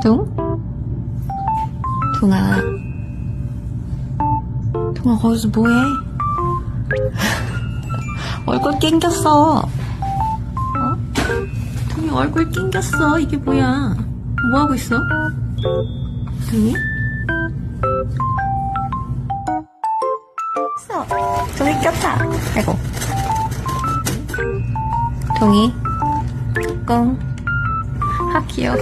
둥? 둥아. 둥아, 거기서 뭐해? 얼굴 낑겼어. 어? 둥이 얼굴 낑겼어. 이게 뭐야? 뭐하고 있어? 둥이? 있어. 둥이 꼈다. 아이고. 둥이. 꽁. 아, 귀여워.